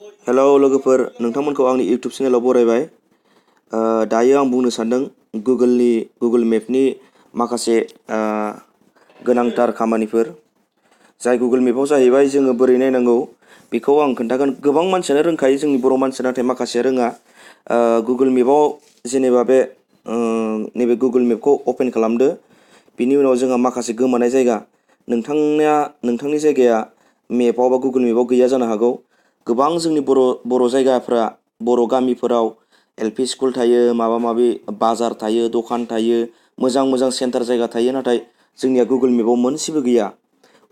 Hello लोगोफोर, नोंथांमोनखौ आंनि YouTube चेनेलाव बरायबाय। दायो आं बुंनो सानदों गुगोल मेपनि माखासे गोनांथार खामानिफोर। जाय गुगोल मेपआव जाहैबाय जोङो बोरै नायनांगौ बेखौ आं खोन्थागोन। गोबां मानसियानो रोंखायो, जोंनि बर' मानसिया, नाथाय माखासेया रोङा। गुगोल मेपआव जेनेबा नैबे गुगोल मेपखौ अपेन खालामदो। बिनि उनाव जोंहा माखासे गोमानाय जायगा, नोंथांनि जायगाया मेपआव बा गुगोल मेपआव गैया जानो हागौ। गोबां जोंनि बर' जायगाफ्रा, बर' गामिफोराव एलपि स्कुल थायो, माबा माबि बाजार थायो, दखान थायो, मोजां मोजां सेन्टार जायगा थायो, नाथाय जोंनिया गुगोल मेपआव मोनसेबो गैया।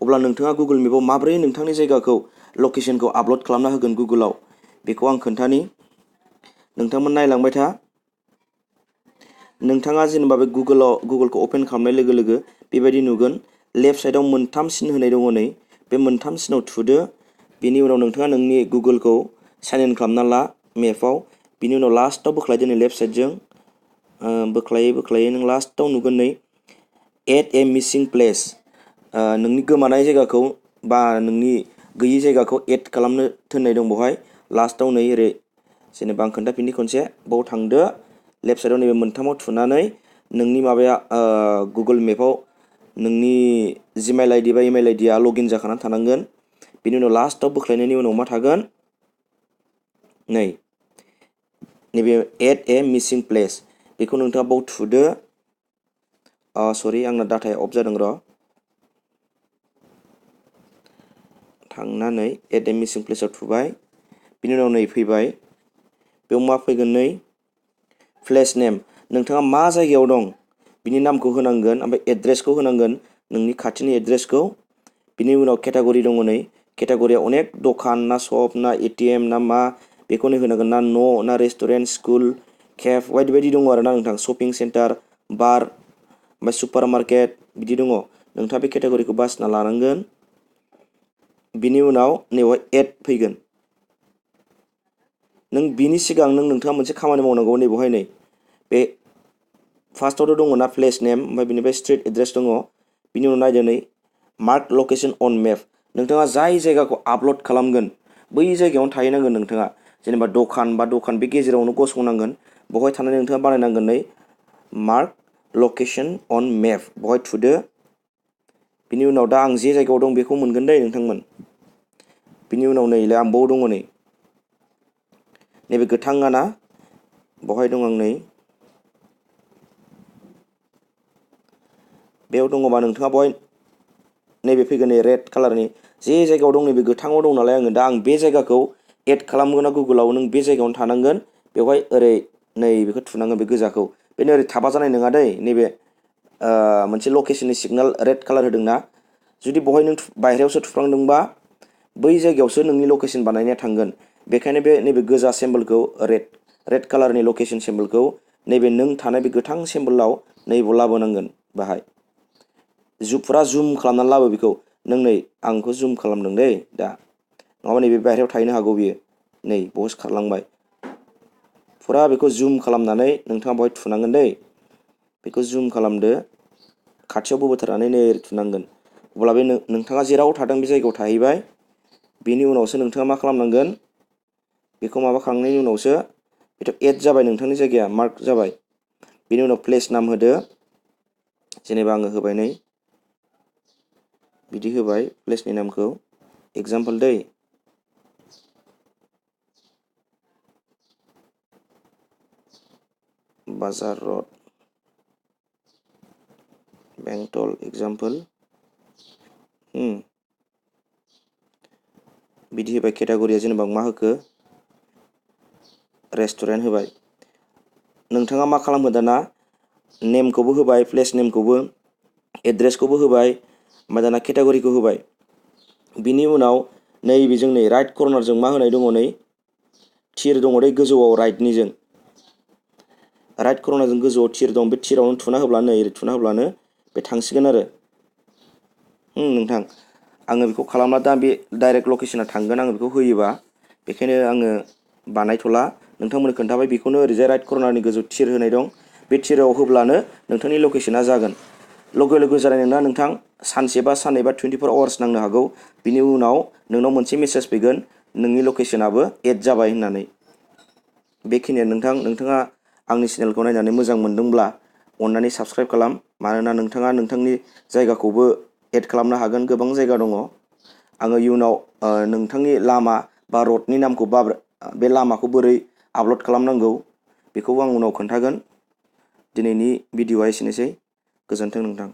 अब्ला नोंथाङा गुगोल मेपआव माबोरै नोंथांनि जायगाखौ लकेसनखौ आपल'ड खालामना होगोन गुगोलाव, बेखौ आं खोन्थानि। नोंथांमोन नायलांबाय था। नोंथाङा जेनेबा बे गुगोलखौ अपेन खालामनाय लोगो लोगो बेबायदि नुगोन। लेफ्ट साइडआव 3 सिन होनाय दङ नै, बे 3 सिनाव थुदो। बिनि उनाव नोंथाङा नोंनि गुगोलखौ साइन इन खालामना ला मेपआव। बिनि उनाव लास्टआव बोख्लायदो नै लेफ्ट साइडजों, बोख्लायै नों लास्टआव नुगोन नै एड ए मिसिं प्लेस। नोंनि गोमानाय जायगाखौ बा नोंनि गैयि जायगाखौ एड खालामनो थिननाय दं बेवहाय लास्टआव नै ओरै। जेनेबा आं खोन्थाफिननि खनसे, बाव थांदो, लेफ्ट साइडआव नैबे 3आव थुनानै नोंनि माबाया गुगोल मेपआव नोंनि जिमेल आइडि बा इमेल आइडिया लगइन जाखानानै थानांगोन। बिनि उनाव लास्टआव बोख्लायनायनि उनाव मा थागोन, नैबे एड ए मिसिं प्लेस, बेखौ नोंथाङा बाव थुदो। सरि, आंना डाटाया अफ जादों र'। थांनानै एड ए मिसिं प्लेसआव थुबाय। बिनि उनाव नै फैबाय, बेयाव मा फैगोन, नै प्लेस नेम। नोंथाङा मा जायगायाव दं बिनि नामखौ होनांगोन, ओमफ्राय एड्रेसखौ होनांगोन, नोंनि खाथिनि एड्रेसखौ। बिनि उनाव केटागरि दङ नै, केटागरिया अनेक दखान ना शप ना एटिएम ना मा, बेखौनो होनांगोन, ना न' ना रेस्टुरेन्ट, स्कुल, केफ, बायदि बायदि दङ आरोना नोंथां। शपिं सेन्टार, बार, ओमफ्राय सुपार मार्केट बिदि दङ। नोंथाङा बे केटागरिखौ बासिना लानांगोन। बिनि उनाव नैबेवहाय एड फैगोन। बिनि सिगां नोंथाङा मोनसे खामानि मावनांगौ। नैबेवहाय नै बे फार्स्टआवथ' दङ ना प्लेस नेम, ओमफ्राय बिनिफ्राय स्ट्रिट एड्रेस दङ। बिनि उनाव नायदो नै मार्क लकेसन अन मेप। नोंथाङा जाय जायगाखौ आपल'ड खालामगोन बै जायगायावनो थाहैनांगोन नोंथाङा। जेनेबा दखान बे गेजेरावनो गसंनांगोन। बेवहाय थानानै नोंथाङा बानायनांगोन नै मार्क लकेसन अन मेप, बेवहाय थुदो। बिनि उनाव दा आं जे जायगायाव दं बेखौ मोनगोन दै नोंथांमोन। बिनि उनाव नैलाय आं बाव दङ नै, नैबे गोथाङा ना, बेवहाय दं आं नै। बेयाव दङबा नोंथाङा बेवहाय नैबे फैगोन, नै रेड कालारनि जे जायगायाव दं, नैबे गोथाङाव दं नालाय आङो। दा आं बे जायगाखौ एड खालामगोन ना गुगोलाव, नों बे जायगायावनो थानांगोन। बेवहाय ओरै नै बेखौ थुनांगोन, बे गोजाखौ। बेनो ओरै थाबा जानाय नङा दै। नैबे मोनसे लकेसननि सिगनेल रेड कालार होदोंना, जुदि बेवहाय नों बायहेरायावसो थुफ्लांदोंबा बै जायगायावसो नोंनि लकेसन बानायनाया थांगोन। बेखायनो नैबे गोजा सिम्बलखौ, रेड कालारनि लकेसन सिम्बलखौ नैबे नों थानाय बे गोथां सिम्बलाव नैबाव लाबोनांगोन। बाहाय फुरा जुम खालामनानै लाबो बेखौ। नों नै आंखौ जुम खालामदों दै दा, नङाबा नैबे बायहेरायाव थाहैनो हागौ बियो। नै बावसो खारलांबाय। फुरा बेखौ जुम खालामनानै नोंथाङा बेवहाय थुनांगोन दै। बेखौ जुम खालामदो, खाथियाव बोबोथारनानै नै ओरै थुनांगोन। अब्ला बे नोंथाङा जेराव थादों बे जायगायाव थाहैबाय। बेनि उनावसो नोंथाङा मा खालामनांगोन, बेखौ माबाखांनायनि उनावसो बेथ' एड जाबाय, नोंथांनि जायगाया मार्क जाबाय। बेनि उनाव प्लेस नाम होदो। जेनेबा आङो होबाय नै बिदि होबाय प्लेसनि नामखौ, एगजामपोल दै। बाजार रड, बेंटल, एगजामपोल। बिदि होबाय। केटागरिया जेनेबा मा होखो, रेस्टुरेन्ट होबाय। नोंथाङा मा खालामो दाना, नेमखौबो होबाय, प्लेस नेमखौबो, एड्रेसखौबो होबाय, ओमफ्राय दाना केटागरिखौ होबाय। बिनि उनाव नैबेजों नै राइट कर्नारजों मा होनाय दङ, नै थिर दङ दै गोजौआव, राइटनिजों राइट कर्नारजों गोजौआव थिर दं। बे थिरावनो थुना होब्लानो, ओरै थुना होब्लानो बे थांसिगोन आरो। नोंथां आङो बेखौ खालामला, दा बे डाइरेक्ट लकेसना थांगोन आङो बेखौ होयोबा। बेखायनो आङो बानायथ'ला, नोंथांमोननो खोन्थाबाय। बेखौनो ओरैजाय राइट कर्नारनि गोजौ थिर होनाय दं, बे थिराव होब्लानो नोंथांनि लकेसना जागोन। लोगो जानाय नङा नोंथां, सानसे बा साननै बा 24 आवार्स नांनो हागौ। बिनि उनाव नोंनाव मोनसे मेसेज फैगोन, नोंनि लकेसनाबो एड जाबाय होननानै। बेखिनिया नोंथाङा आंनि चेनेलखौ नायनानै मोजां मोनदोंब्ला अननानै साबस्क्राइब खालाम, मानोना नोंथाङा नोंथांनि जायगाखौबो एड खालामनो हागोन। गोबां जायगा दङ। आङो इयुनाव नोंथांनि लामा बा रडनि नामखौ बे लामाखौ बोरै आपल'ड खालामनांगौ बेखौ आं उनाव खोन्थागोन। दिनैनि भिडिअ'आ एसेनोसै। गोजोन्थों नोंथां।